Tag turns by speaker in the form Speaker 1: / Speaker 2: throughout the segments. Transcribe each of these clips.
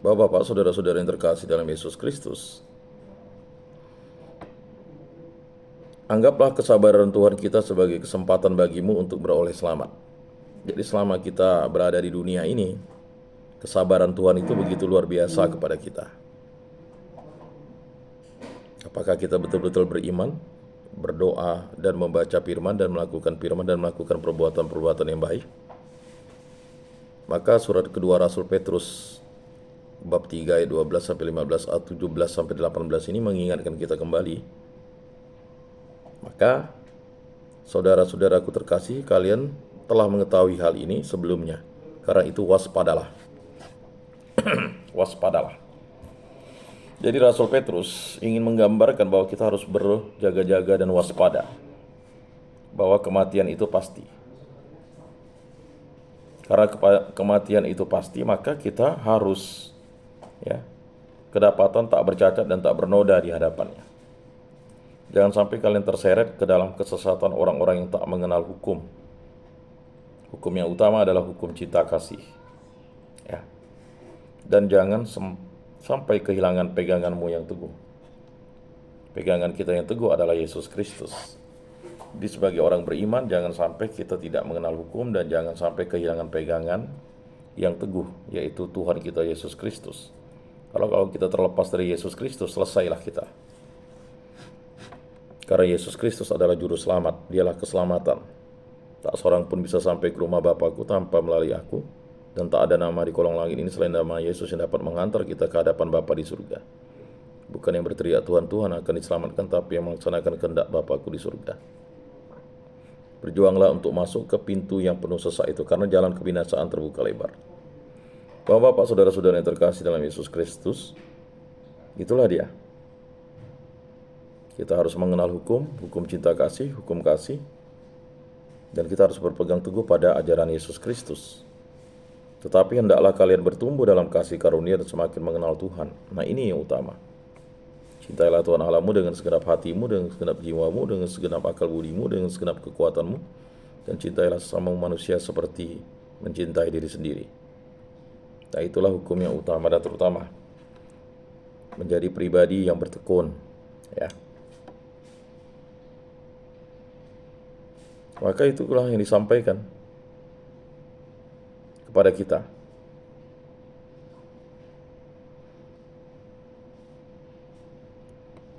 Speaker 1: Bapak-bapak, saudara-saudara yang terkasih dalam Yesus Kristus, anggaplah kesabaran Tuhan kita sebagai kesempatan bagimu untuk beroleh selamat. Jadi selama kita berada di dunia ini, kesabaran Tuhan itu begitu luar biasa kepada kita. Apakah kita betul-betul beriman, berdoa, dan membaca firman, dan melakukan perbuatan-perbuatan yang baik? Maka surat kedua Rasul Petrus bab 3 ayat 12 sampai 15, ayat 17 sampai 18 ini mengingatkan kita kembali. Maka saudara-saudaraku terkasih, kalian telah mengetahui hal ini sebelumnya. Karena itu waspadalah. Waspadalah. Jadi Rasul Petrus ingin menggambarkan bahwa kita harus berjaga-jaga dan waspada. Bahwa kematian itu pasti. Karena kematian itu pasti, maka kita harus kedapatan tak bercacat dan tak bernoda di hadapannya. Jangan sampai kalian terseret ke dalam kesesatan orang-orang yang tak mengenal hukum. Hukum yang utama adalah hukum cinta kasih. Dan jangan sampai kehilangan peganganmu yang teguh. Pegangan kita yang teguh adalah Yesus Kristus. Jadi sebagai orang beriman, jangan sampai kita tidak mengenal hukum dan jangan sampai kehilangan pegangan yang teguh, yaitu Tuhan kita Yesus Kristus. Kalau kita terlepas dari Yesus Kristus, selesailah kita. Karena Yesus Kristus adalah juru selamat, dialah keselamatan. Tak seorang pun bisa sampai ke rumah Bapakku tanpa melalui aku, dan tak ada nama di kolong langit ini selain nama Yesus yang dapat mengantar kita ke hadapan Bapa di surga. Bukan yang berteriak Tuhan, Tuhan akan diselamatkan, tapi yang melaksanakan kehendak Bapakku di surga. Berjuanglah untuk masuk ke pintu yang penuh sesak itu, karena jalan kebinasaan terbuka lebar. Bapak-bapak, saudara-saudara yang terkasih dalam Yesus Kristus, itulah dia. Kita harus mengenal hukum cinta kasih, hukum kasih, dan kita harus berpegang teguh pada ajaran Yesus Kristus. Tetapi hendaklah kalian bertumbuh dalam kasih karunia dan semakin mengenal Tuhan. Nah, ini yang utama. Cintailah Tuhan Allahmu dengan segenap hatimu, dengan segenap jiwamu, dengan segenap akal budimu, dengan segenap kekuatanmu, dan cintailah sesama manusia seperti mencintai diri sendiri. Nah, itulah hukum yang utama dan terutama. Menjadi pribadi yang bertekun, Maka itulah yang disampaikan kepada kita.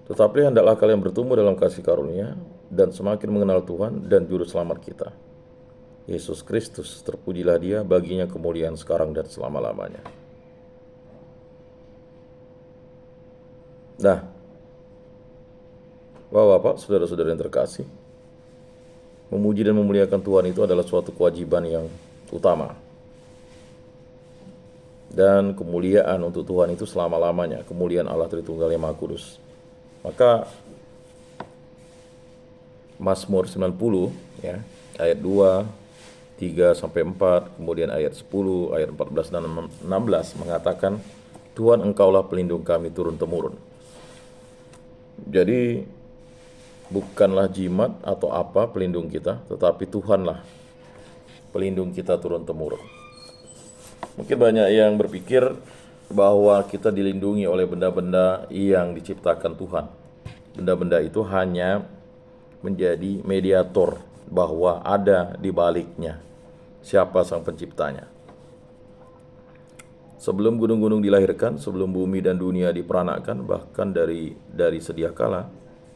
Speaker 1: Tetapi hendaklah kalian bertumbuh dalam kasih karunia dan semakin mengenal Tuhan dan juru selamat kita, Yesus Kristus. Terpujilah dia, baginya kemuliaan sekarang dan selama-lamanya. Nah, Bapak, saudara-saudara yang terkasih, memuji dan memuliakan Tuhan itu adalah suatu kewajiban yang utama. Dan kemuliaan untuk Tuhan itu selama-lamanya, kemuliaan Allah Tritunggal yang Maha Kudus. Maka Mazmur 90 ayat 2, 3 sampai 4, kemudian ayat 10, ayat 14 dan 16 mengatakan, Tuhan engkaulah pelindung kami turun-temurun. Jadi bukanlah jimat atau apa pelindung kita, tetapi Tuhanlah pelindung kita turun-temurun. Mungkin banyak yang berpikir bahwa kita dilindungi oleh benda-benda yang diciptakan Tuhan. Benda-benda itu hanya menjadi mediator bahwa ada di baliknya siapa sang penciptanya. Sebelum gunung-gunung dilahirkan, sebelum bumi dan dunia diperanakkan, bahkan dari sedia kala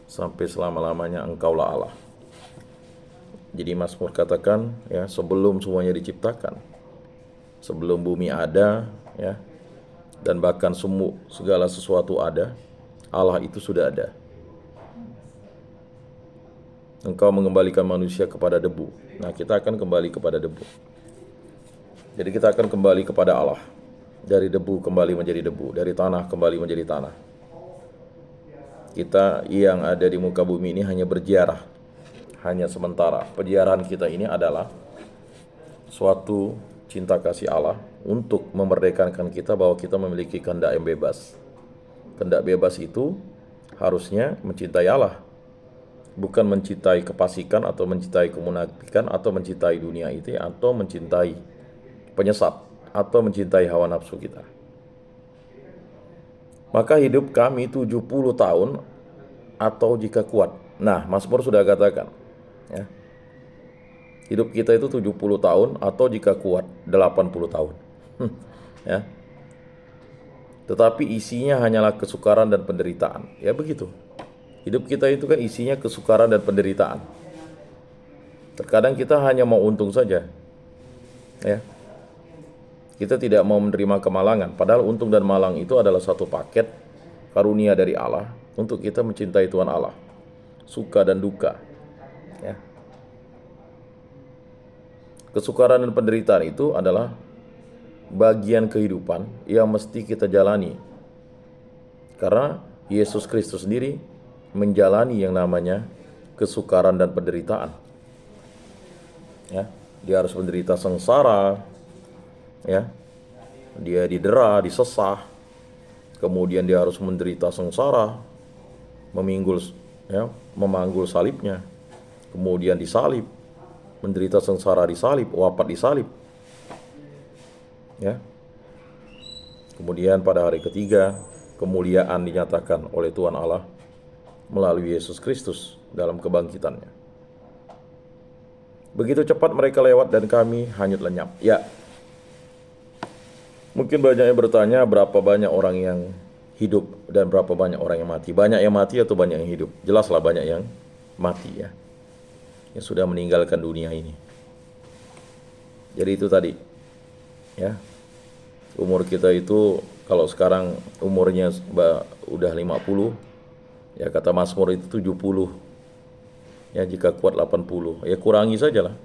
Speaker 1: sampai selama-lamanya engkaulah Allah. Jadi Mazmur katakan sebelum semuanya diciptakan, sebelum bumi ada dan bahkan segala sesuatu ada, Allah itu sudah ada. Engkau mengembalikan manusia kepada debu. Nah, kita akan kembali kepada debu. Jadi kita akan kembali kepada Allah. Dari debu kembali menjadi debu, dari tanah kembali menjadi tanah. Kita yang ada di muka bumi ini hanya berziarah, hanya sementara. Peziarahan kita ini adalah suatu cinta kasih Allah untuk memerdekakan kita bahwa kita memiliki kehendak yang bebas. Kehendak bebas itu harusnya mencintai Allah, bukan mencintai kefasikan atau mencintai kemunafikan atau mencintai dunia itu atau mencintai penyesat atau mencintai hawa nafsu kita. Maka hidup kami 70 tahun atau jika kuat. Nah, Mazmur sudah katakan, ya, hidup kita itu 70 tahun atau jika kuat 80 tahun. Ya. Tetapi isinya hanyalah kesukaran dan penderitaan. Ya begitu. Hidup kita itu kan isinya kesukaran dan penderitaan. Terkadang kita hanya mau untung saja. Ya. Kita tidak mau menerima kemalangan, padahal untung dan malang itu adalah satu paket karunia dari Allah untuk kita mencintai Tuhan Allah. Suka dan duka. Ya. Kesukaran dan penderitaan itu adalah bagian kehidupan yang mesti kita jalani. Karena Yesus Kristus sendiri menjalani yang namanya kesukaran dan penderitaan. Ya, dia harus menderita sengsara, ya. Dia didera, disesah. Kemudian dia harus menderita sengsara, memanggul salibnya. Kemudian disalib, menderita sengsara disalib, wafat disalib. Ya. Kemudian pada hari ketiga, kemuliaan dinyatakan oleh Tuhan Allah melalui Yesus Kristus dalam kebangkitannya. Begitu cepat mereka lewat dan kami hanyut lenyap. Ya, mungkin banyak yang bertanya berapa banyak orang yang hidup dan berapa banyak orang yang mati. Banyak yang mati atau banyak yang hidup? Jelaslah banyak yang mati, ya, yang sudah meninggalkan dunia ini. Jadi itu tadi, ya, umur kita itu kalau sekarang umurnya udah 50, ya kata Mazmur itu 70. Ya jika kuat 80, ya kurangi sajalah.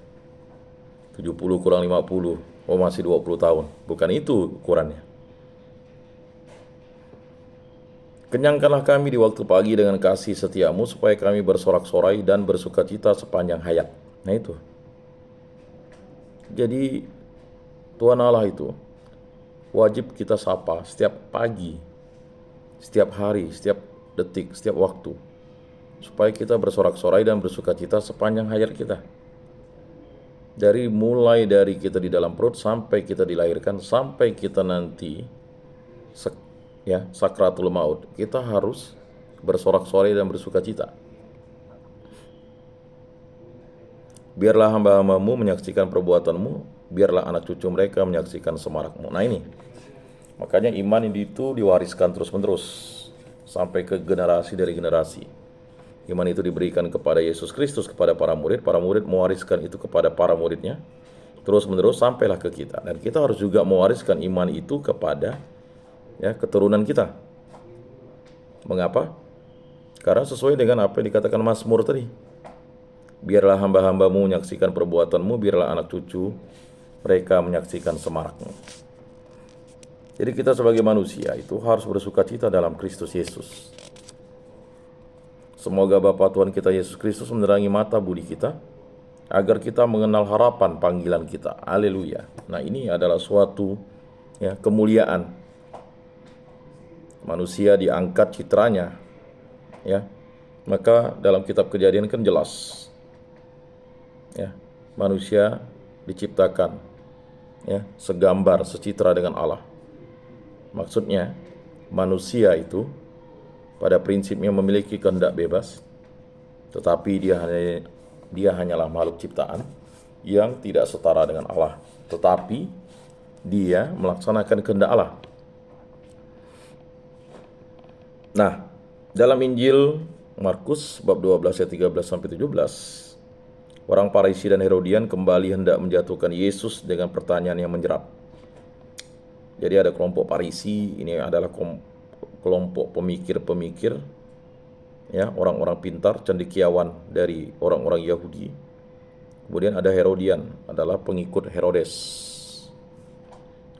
Speaker 1: 70 kurang 50, oh masih 20 tahun. Bukan itu ukurannya. Kenyangkanlah kami di waktu pagi dengan kasih setiamu, supaya kami bersorak-sorai dan bersukacita sepanjang hayat. Nah itu. Jadi Tuhan Allah itu wajib kita sapa setiap pagi, setiap hari, setiap detik, setiap waktu, supaya kita bersorak-sorai dan bersukacita sepanjang hayat kita. Mulai dari kita di dalam perut sampai kita dilahirkan, sampai kita nanti sakratul maut, kita harus bersorak-sorai dan bersukacita. Biarlah hamba-hambamu menyaksikan perbuatanmu, biarlah anak cucu mereka menyaksikan semarakmu. Nah ini, makanya iman itu diwariskan terus-menerus sampai ke generasi dari generasi. Iman itu diberikan kepada Yesus Kristus, kepada para murid mewariskan itu kepada para muridnya, terus-menerus sampailah ke kita. Dan kita harus juga mewariskan iman itu kepada keturunan kita. Mengapa? Karena sesuai dengan apa yang dikatakan Mazmur tadi. Biarlah hamba-hambamu menyaksikan perbuatanmu, biarlah anak cucu mereka menyaksikan semarakmu. Jadi kita sebagai manusia itu harus bersukacita dalam Kristus Yesus. Semoga Bapa Tuhan kita Yesus Kristus menerangi mata budi kita, agar kita mengenal harapan panggilan kita. Haleluya. Nah ini adalah suatu kemuliaan. Manusia diangkat citranya. Ya. Maka dalam kitab Kejadian kan jelas. Ya, manusia diciptakan segambar, secitra dengan Allah. Maksudnya manusia itu pada prinsipnya memiliki kehendak bebas, tetapi dia hanyalah makhluk ciptaan yang tidak setara dengan Allah, tetapi dia melaksanakan kehendak Allah. Nah, dalam Injil Markus bab 12 ayat 13 sampai 17, orang Farisi dan Herodian kembali hendak menjatuhkan Yesus dengan pertanyaan yang menjerat. Jadi ada kelompok Farisi, ini adalah kelompok pemikir-pemikir, orang-orang pintar, cendekiawan dari orang-orang Yahudi. Kemudian ada Herodian, adalah pengikut Herodes.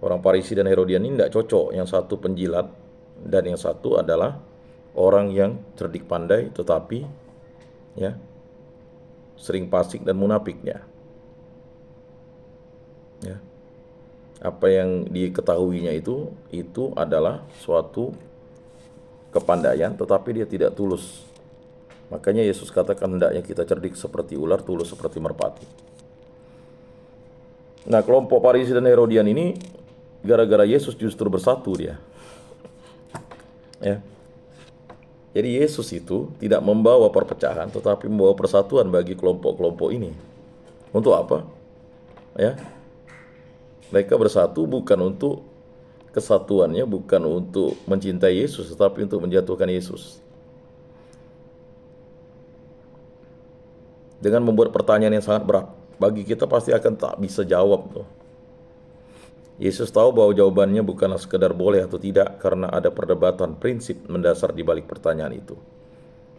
Speaker 1: Orang Farisi dan Herodian ini tidak cocok, yang satu penjilat dan yang satu adalah orang yang cerdik pandai, tetapi sering fasik dan munafiknya. Apa yang diketahuinya itu adalah suatu kepandaian, tetapi dia tidak tulus. Makanya Yesus katakan hendaknya kita cerdik seperti ular, tulus seperti merpati. Nah, kelompok Farisi dan Herodian ini gara-gara Yesus justru bersatu dia. Ya. Jadi Yesus itu tidak membawa perpecahan, tetapi membawa persatuan bagi kelompok-kelompok ini. Untuk apa? Ya, mereka bersatu bukan untuk kesatuannya, bukan untuk mencintai Yesus, tetapi untuk menjatuhkan Yesus. Dengan membuat pertanyaan yang sangat berat, bagi kita pasti akan tak bisa jawab tuh. Yesus tahu bahwa jawabannya bukanlah sekedar boleh atau tidak, karena ada perdebatan prinsip mendasar di balik pertanyaan itu.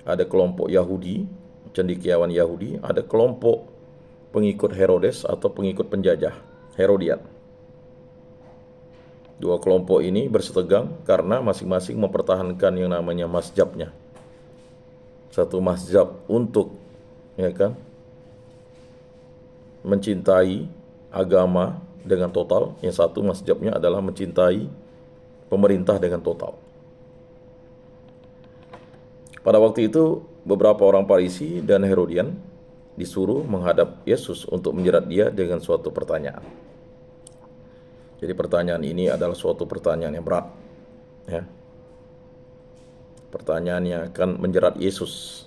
Speaker 1: Ada kelompok Yahudi, cendekiawan Yahudi, ada kelompok pengikut Herodes atau pengikut penjajah, Herodian. Dua kelompok ini bersetegang karena masing-masing mempertahankan yang namanya mazhabnya. Satu mazhab untuk, ya kan, mencintai agama dengan total, yang satu mazhabnya adalah mencintai pemerintah dengan total. Pada waktu itu, beberapa orang Farisi dan Herodian disuruh menghadap Yesus untuk menjerat dia dengan suatu pertanyaan. Jadi pertanyaan ini adalah suatu pertanyaan yang berat, ya. Pertanyaan yang akan menjerat Yesus.